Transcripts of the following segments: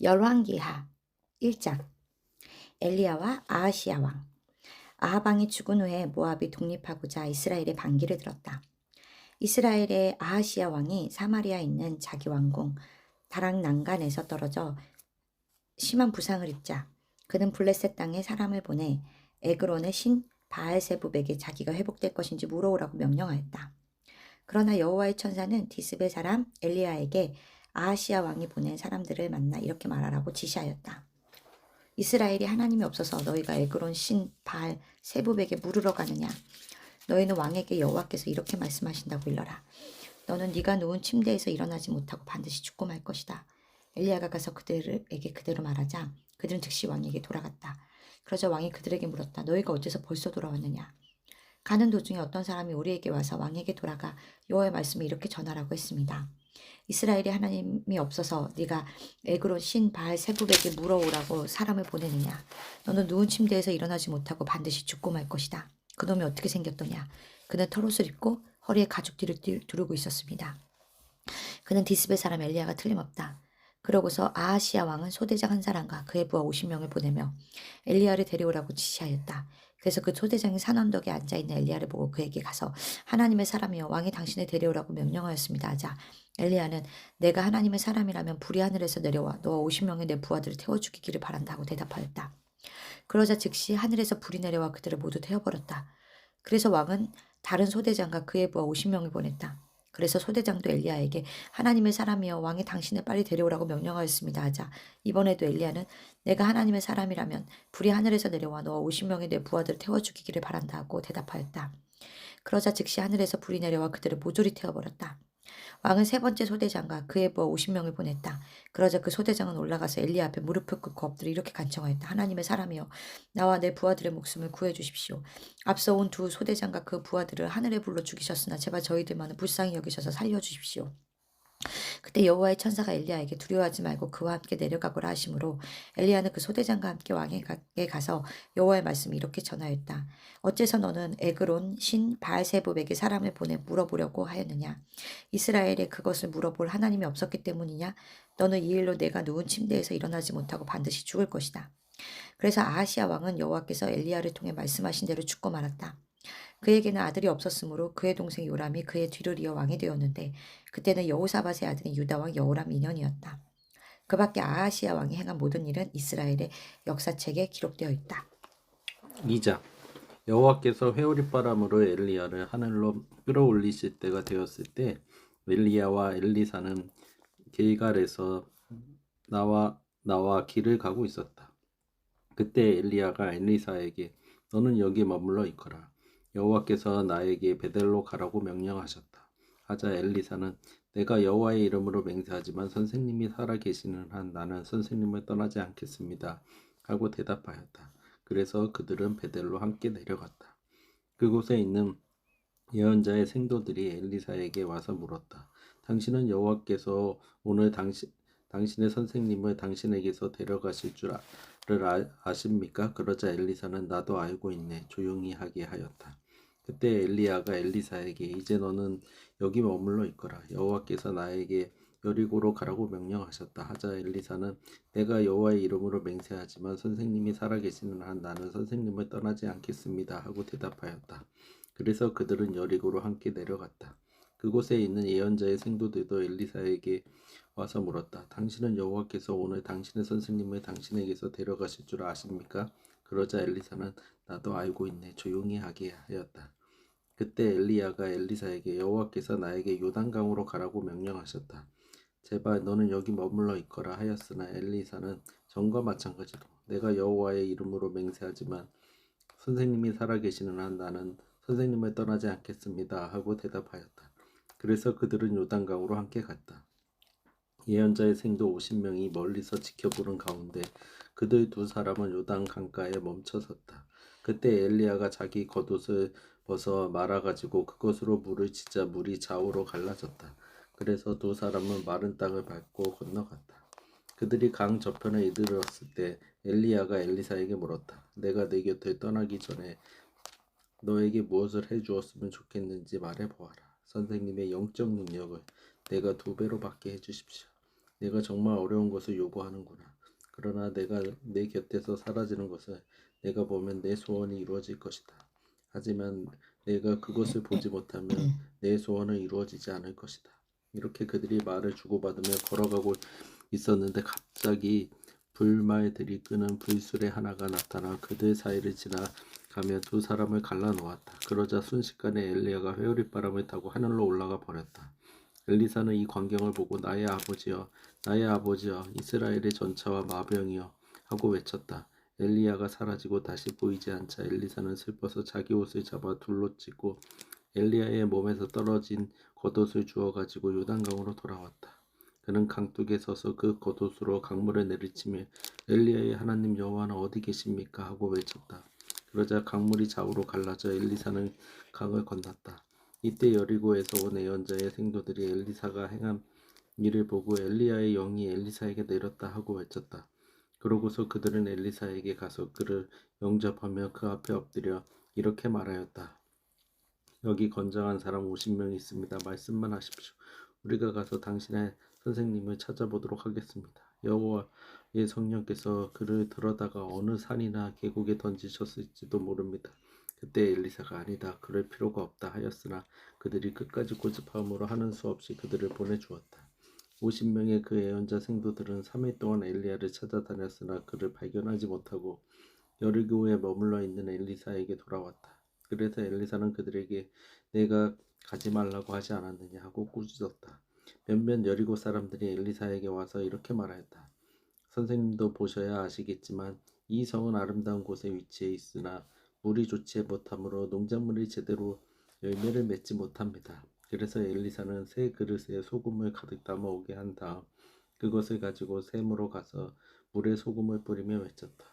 열왕기하 1장. 엘리야와 아하시야 왕. 아합 왕이 죽은 후에 모압이 독립하고자 이스라엘의 반기를 들었다. 이스라엘의 아하시야 왕이 사마리아에 있는 자기 왕궁 다락 난간에서 떨어져 심한 부상을 입자 그는 블레셋 땅에 사람을 보내 에그론의 신 바알세붑에게 자기가 회복될 것인지 물어오라고 명령하였다. 그러나 여호와의 천사는 디스베 사람 엘리야에게 아하시야 왕이 보낸 사람들을 만나 이렇게 말하라고 지시하였다. 이스라엘이 하나님이 없어서 너희가 에그론 신 바알 세붑에게 물으러 가느냐? 너희는 왕에게 여호와께서 이렇게 말씀하신다고 일러라. 너는 네가 누운 침대에서 일어나지 못하고 반드시 죽고 말 것이다. 엘리야가 가서 그들에게 그대로 말하자 그들은 즉시 왕에게 돌아갔다. 그러자 왕이 그들에게 물었다. 너희가 어째서 벌써 돌아왔느냐? 가는 도중에 어떤 사람이 우리에게 와서 왕에게 돌아가 여호와의 말씀을 이렇게 전하라고 했습니다. 이스라엘이 하나님이 없어서 네가 에그론 신 바알 세붑에게 물어오라고 사람을 보내느냐? 너는 누운 침대에서 일어나지 못하고 반드시 죽고 말 것이다. 그놈이 어떻게 생겼더냐? 그는 털옷을 입고 허리에 가죽띠를 두르고 있었습니다. 그는 디스베 사람 엘리야가 틀림없다. 그러고서 아하시야 왕은 소대장 한 사람과 그의 부하 50명을 보내며 엘리야를 데려오라고 지시하였다. 그래서 그 소대장이 산 언덕에 앉아있는 엘리야를 보고 그에게 가서 하나님의 사람이여 왕이 당신을 데려오라고 명령하였습니다 하자 엘리야는 내가 하나님의 사람이라면 불이 하늘에서 내려와 너와 50명의 내 부하들을 태워 죽이기를 바란다 하고 대답하였다. 그러자 즉시 하늘에서 불이 내려와 그들을 모두 태워버렸다. 그래서 왕은 다른 소대장과 그의 부하 50명을 보냈다. 그래서 소대장도 엘리야에게 하나님의 사람이여 왕이 당신을 빨리 데려오라고 명령하였습니다 하자 이번에도 엘리야는 내가 하나님의 사람이라면 불이 하늘에서 내려와 너와 50명의 내 부하들을 태워 죽이기를 바란다 하고 대답하였다. 그러자 즉시 하늘에서 불이 내려와 그들을 모조리 태워버렸다. 왕은 세 번째 소대장과 그의 부하 50명을 보냈다. 그러자 그 소대장은 올라가서 엘리야 앞에 무릎을 꿇고 엎드려 이렇게 간청하였다. 하나님의 사람이여 나와 내 부하들의 목숨을 구해 주십시오. 앞서 온 두 소대장과 그 부하들을 하늘에 불러 죽이셨으나 제발 저희들만은 불쌍히 여기셔서 살려주십시오. 그때 여호와의 천사가 엘리야에게 두려워하지 말고 그와 함께 내려가거라 하시므로 엘리야는 그 소대장과 함께 왕에게 가서 여호와의 말씀을 이렇게 전하였다. 어째서 너는 에그론 신 바알세붑에게 사람을 보내 물어보려고 하였느냐? 이스라엘에 그것을 물어볼 하나님이 없었기 때문이냐? 너는 이 일로 내가 누운 침대에서 일어나지 못하고 반드시 죽을 것이다. 그래서 아하시야 왕은 여호와께서 엘리야를 통해 말씀하신 대로 죽고 말았다. 그에게는 아들이 없었으므로 그의 동생 요람이 그의 뒤를 이어 왕이 되었는데 그때는 여호사밧의 아들인 유다 왕 여호람 2년이었다. 그 밖에 아하시야 왕이 행한 모든 일은 이스라엘의 역사책에 기록되어 있다. 2장. 여호와께서 회오리바람으로 엘리야를 하늘로 끌어올리실 때가 되었을 때 엘리야와 엘리사는 길갈에서 나와 길을 가고 있었다. 그때 엘리야가 엘리사에게 너는 여기 머물러 있거라. 여호와께서 나에게 베델로 가라고 명령하셨다. 하자 엘리사는 내가 여호와의 이름으로 맹세하지만 선생님이 살아 계시는 한 나는 선생님을 떠나지 않겠습니다. 하고 대답하였다. 그래서 그들은 베델로 함께 내려갔다. 그곳에 있는 예언자의 생도들이 엘리사에게 와서 물었다. 당신은 여호와께서 오늘 당신의 선생님을 당신에게서 데려가실 줄을 아십니까? 그러자 엘리사는 나도 알고 있네. 조용히 하게 하였다. 그때 엘리야가 엘리사에게 이제 너는 여기 머물러 있거라. 여호와께서 나에게 여리고로 가라고 명령하셨다. 하자 엘리사는 내가 여호와의 이름으로 맹세하지만 선생님이 살아계시는 한 나는 선생님을 떠나지 않겠습니다. 하고 대답하였다. 그래서 그들은 여리고로 함께 내려갔다. 그곳에 있는 예언자의 생도들도 엘리사에게 와서 물었다. 당신은 여호와께서 오늘 당신의 선생님을 당신에게서 데려가실 줄 아십니까? 그러자 엘리사는 나도 알고 있네. 조용히 하게 하였다. 그때 엘리야가 엘리사에게 여호와께서 나에게 요단강으로 가라고 명령하셨다. 제발 너는 여기 머물러 있거라 하였으나 엘리사는 전과 마찬가지로 내가 여호와의 이름으로 맹세하지만 선생님이 살아계시는 한 나는 선생님을 떠나지 않겠습니다. 하고 대답하였다. 그래서 그들은 요단강으로 함께 갔다. 예언자의 생도 50명이 멀리서 지켜보는 가운데 그들 두 사람은 요단 강가에 멈춰 섰다. 그때 엘리야가 자기 겉옷을 벗어 말아가지고 그것으로 물을 치자 물이 좌우로 갈라졌다. 그래서 두 사람은 마른 땅을 밟고 건너갔다. 그들이 강 저편에 이르렀을 때 엘리야가 엘리사에게 물었다. 내가 내 곁을 떠나기 전에 너에게 무엇을 해주었으면 좋겠는지 말해보아라. 선생님의 영적 능력을 내가 2배로 받게 해주십시오. 내가 정말 어려운 것을 요구하는구나. 그러나 내가 내 곁에서 사라지는 것을 내가 보면 내 소원이 이루어질 것이다. 하지만 내가 그것을 보지 못하면 내 소원은 이루어지지 않을 것이다. 이렇게 그들이 말을 주고받으며 걸어가고 있었는데 갑자기 불말들이 끄는 불수레 하나가 나타나 그들 사이를 지나가며 두 사람을 갈라 놓았다. 그러자 순식간에 엘리야가 회오리바람을 타고 하늘로 올라가 버렸다. 엘리사는 이 광경을 보고 나의 아버지여, 나의 아버지여, 이스라엘의 전차와 마병이여 하고 외쳤다. 엘리야가 사라지고 다시 보이지 않자 엘리사는 슬퍼서 자기 옷을 잡아 둘로 찢고 엘리야의 몸에서 떨어진 겉옷을 주워 가지고 요단강으로 돌아왔다. 그는 강둑에 서서 그 겉옷으로 강물을 내리치며 엘리야의 하나님 여호와는 어디 계십니까 하고 외쳤다. 그러자 강물이 좌우로 갈라져 엘리사는 강을 건넜다. 이때 여리고에서 온 예언자의 생도들이 엘리사가 행한 일을 보고 엘리야의 영이 엘리사에게 내렸다 하고 외쳤다. 그러고서 그들은 엘리사에게 가서 그를 영접하며 그 앞에 엎드려 이렇게 말하였다. 여기 건장한 사람 50명 있습니다. 말씀만 하십시오. 우리가 가서 당신의 선생님을 찾아보도록 하겠습니다. 여호와의 성령께서 그를 들어다가 어느 산이나 계곡에 던지셨을지도 모릅니다. 그때 엘리사가 아니다. 그럴 필요가 없다 하였으나 그들이 끝까지 고집함으로 하는 수 없이 그들을 보내주었다. 50명의 그 예언자 생도들은 3일 동안 엘리야를 찾아다녔으나 그를 발견하지 못하고 여리고에 머물러 있는 엘리사에게 돌아왔다. 그래서 엘리사는 그들에게 내가 가지 말라고 하지 않았느냐 하고 꾸짖었다. 몇몇 여리고 사람들이 엘리사에게 와서 이렇게 말하였다. 선생님도 보셔야 아시겠지만 이 성은 아름다운 곳에 위치해 있으나 물이 좋지 못하므로 농작물이 제대로 열매를 맺지 못합니다. 그래서 엘리사는 새 그릇에 소금을 가득 담아 오게 한 다음 그것을 가지고 샘으로 가서 물에 소금을 뿌리며 외쳤다.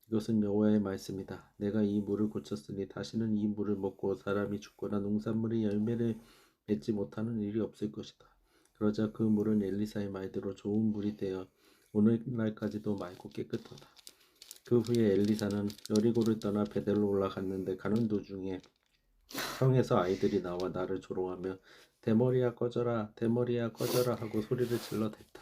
이것은 여호와의 말씀이다. 내가 이 물을 고쳤으니 다시는 이 물을 먹고 사람이 죽거나 농산물이 열매를 맺지 못하는 일이 없을 것이다. 그러자 그 물은 엘리사의 말대로 좋은 물이 되어 오늘날까지도 맑고 깨끗하다. 그 후에 엘리사는 여리고를 떠나 베델로 올라갔는데 가는 도중에 성에서 아이들이 나와 나를 조롱하며 대머리야 꺼져라, 대머리야 꺼져라 하고 소리를 질러댔다.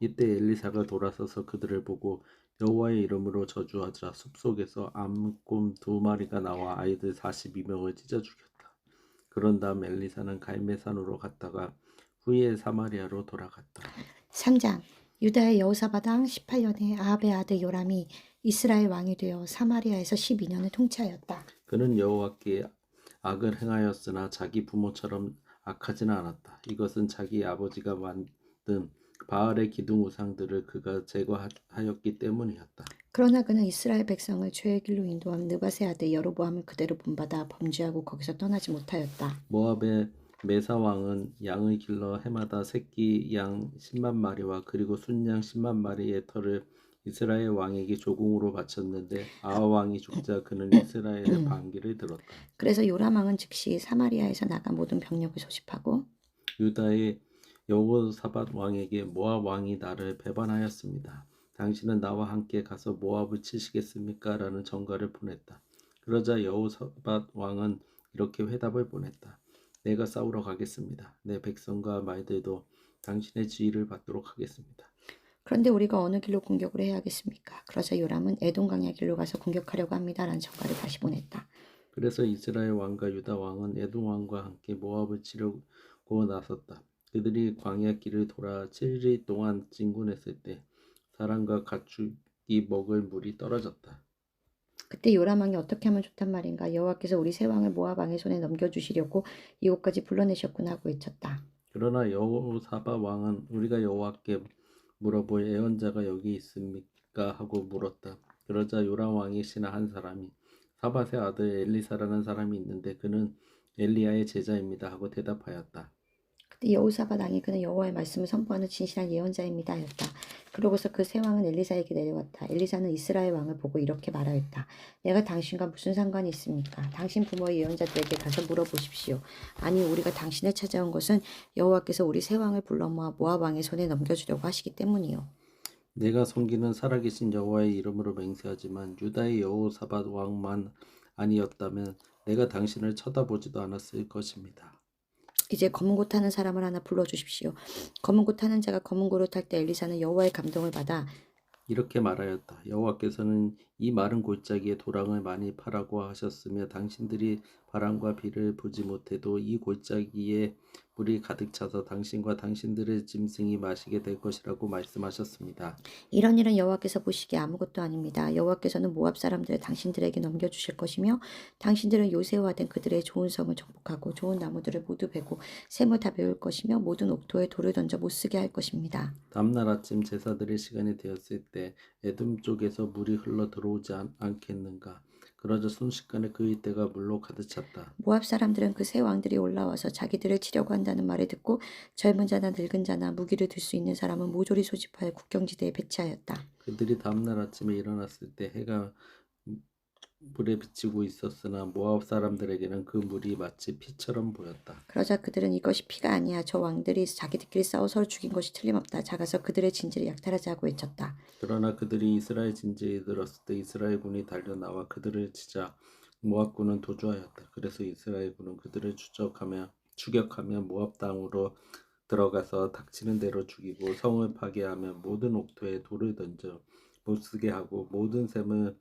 이때 엘리사가 돌아서서 그들을 보고 여호와의 이름으로 저주하자 숲속에서 암곰 2마리가 나와 아이들 42명을 찢어 죽였다. 그런 다음 엘리사는 갈멜산으로 갔다가 후에 사마리아로 돌아갔다. 3장 유다의 여호사밧 왕 18년에 아합의 아들 요람이 이스라엘 왕이 되어 사마리아에서 12년을 통치하였다. 그는 여호와께 악을 행하였으나 자기 부모처럼 악하지는 않았다. 이것은 자기 아버지가 만든 바알의 기둥 우상들을 그가 제거하였기 때문이었다. 그러나 그는 이스라엘 백성을 죄의 길로 인도한 느밧의 아들 여로보암을 그대로 본받아 범죄하고 거기서 떠나지 못하였다. 모압의 메사 왕은 양을 길러 해마다 새끼 양 10만 마리와 그리고 순양 10만 마리의 털을 이스라엘 왕에게 조공으로 바쳤는데 아하 왕이 죽자 그는 이스라엘의 반기를 들었다. 그래서 요람 왕은 즉시 사마리아에서 나가 모든 병력을 소집하고 유다의 여호사밧 왕에게 모압 왕이 나를 배반하였습니다. 당신은 나와 함께 가서 모압을 치시겠습니까? 라는 전가를 보냈다. 그러자 여호사밧 왕은 이렇게 회답을 보냈다. 내가 싸우러 가겠습니다. 내 백성과 말들도 당신의 지휘를 받도록 하겠습니다. 그런데 우리가 어느 길로 공격을 해야 하겠습니까? 그러자 요람은 에돔 강야 길로 가서 공격하려고 합니다. 라는 전가를 다시 보냈다. 그래서 이스라엘 왕과 유다 왕은 에돔 왕과 함께 모압을 치려고 나섰다. 그들이 광야 길을 돌아 7일 동안 진군했을 때 사람과 가축이 먹을 물이 떨어졌다. 그때 요람 왕이 어떻게 하면 좋단 말인가? 여호와께서 우리 세 왕을 모압 왕의 손에 넘겨주시려고 이곳까지 불러내셨구나 하고 외쳤다. 그러나 여호사밧 왕은 우리가 여호와께 물어볼 예언자가 여기 있습니까? 하고 물었다. 그러자 요람 왕의 신하 한 사람이 사밧의 아들 엘리사라는 사람이 있는데 그는 엘리야의 제자입니다 하고 대답하였다. 그때 여호사밧 왕이 그는 여호와의 말씀을 선포하는 진실한 예언자입니다 하였다. 그러고서 그 세 왕은 엘리사에게 내려왔다. 엘리사는 이스라엘 왕을 보고 이렇게 말하였다. 내가 당신과 무슨 상관이 있습니까? 당신 부모의 예언자들에게 가서 물어보십시오. 아니 우리가 당신을 찾아온 것은 여호와께서 우리 세 왕을 불러 모아 모압 왕의 손에 넘겨주려고 하시기 때문이요. 내가 섬기는 살아계신 여호와의 이름으로 맹세하지만 유다의 여호사밧 왕만 아니었다면 내가 당신을 쳐다보지도 않았을 것입니다. 이제 검은 고 타는 사람을 하나 불러주십시오. 검은 고 타는 자가 검은 고를 탈 때 엘리사는 여호와의 감동을 받아 이렇게 말하였다. 여호와께서는 이 마른 골짜기에 도랑을 많이 파라고 하셨으며 당신들이 바람과 비를 보지 못해도 이 골짜기에 물이 가득 차서 당신과 당신들의 짐승이 마시게 될 것이라고 말씀하셨습니다. 이런 일은 여호와께서 보시기에 아무것도 아닙니다. 여호와께서는 모압 사람들을 당신들에게 넘겨주실 것이며 당신들은 요새와 된 그들의 좋은 성을 정복하고 좋은 나무들을 모두 베고 샘을 다 메울 것이며 모든 옥토에 돌을 던져 못쓰게 할 것입니다. 다음날 아침 제사드릴 시간이 되었을 때 에돔 쪽에서 물이 흘러 들어오지 않겠는가. 그러자 순식간에 그 일대가 물로 가득 찼다. 모압 사람들은 그 세 왕들이 올라와서 자기들을 치려고 한다는 말을 듣고 젊은 자나 늙은 자나 무기를 들 수 있는 사람은 모조리 소집하여 국경지대에 배치하였다. 그들이 다음날 아침에 일어났을 때 해가 물에 비치고 있었으나 모압 사람들에게는 그 물이 마치 피처럼 보였다. 그러자 그들은 이것이 피가 아니야. 저 왕들이 자기들끼리 싸워 서로 죽인 것이 틀림없다. 작아서 그들의 진지를 약탈하자고 외쳤다. 그러나 그들이 이스라엘 진지에 이르렀을 때 이스라엘 군이 달려나와 그들을 치자 모압 군은 도주하였다. 그래서 이스라엘 군은 그들을 추격하며 모압 땅으로 들어가서 닥치는 대로 죽이고 성을 파괴하며 모든 옥토에 돌을 던져 못쓰게 하고 모든 샘을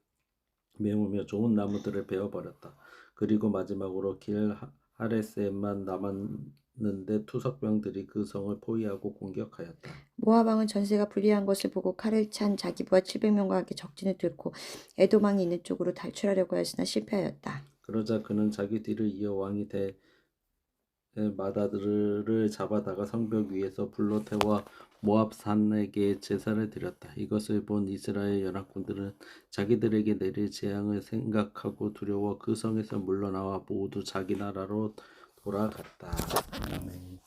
메우며 좋은 나무들을 베어버렸다. 그리고 마지막으로 길 하레셋만 남았는데 투석병들이 그 성을 포위하고 공격하였다. 모압 왕은 전세가 불리한 것을 보고 칼을 찬 자기 부하 700명과 함께 적진을 뚫고 에돔 왕이 있는 쪽으로 탈출하려고 하였으나 실패하였다. 그러자 그는 자기 뒤를 이어 왕이 될 마다들을 잡아다가 성벽 위에서 불로 태워 모압 산에게 제사를 드렸다. 이것을 본 이스라엘 연합군들은 자기들에게 내릴 재앙을 생각하고 두려워 그 성에서 물러나와 모두 자기 나라로 돌아갔다. 아멘.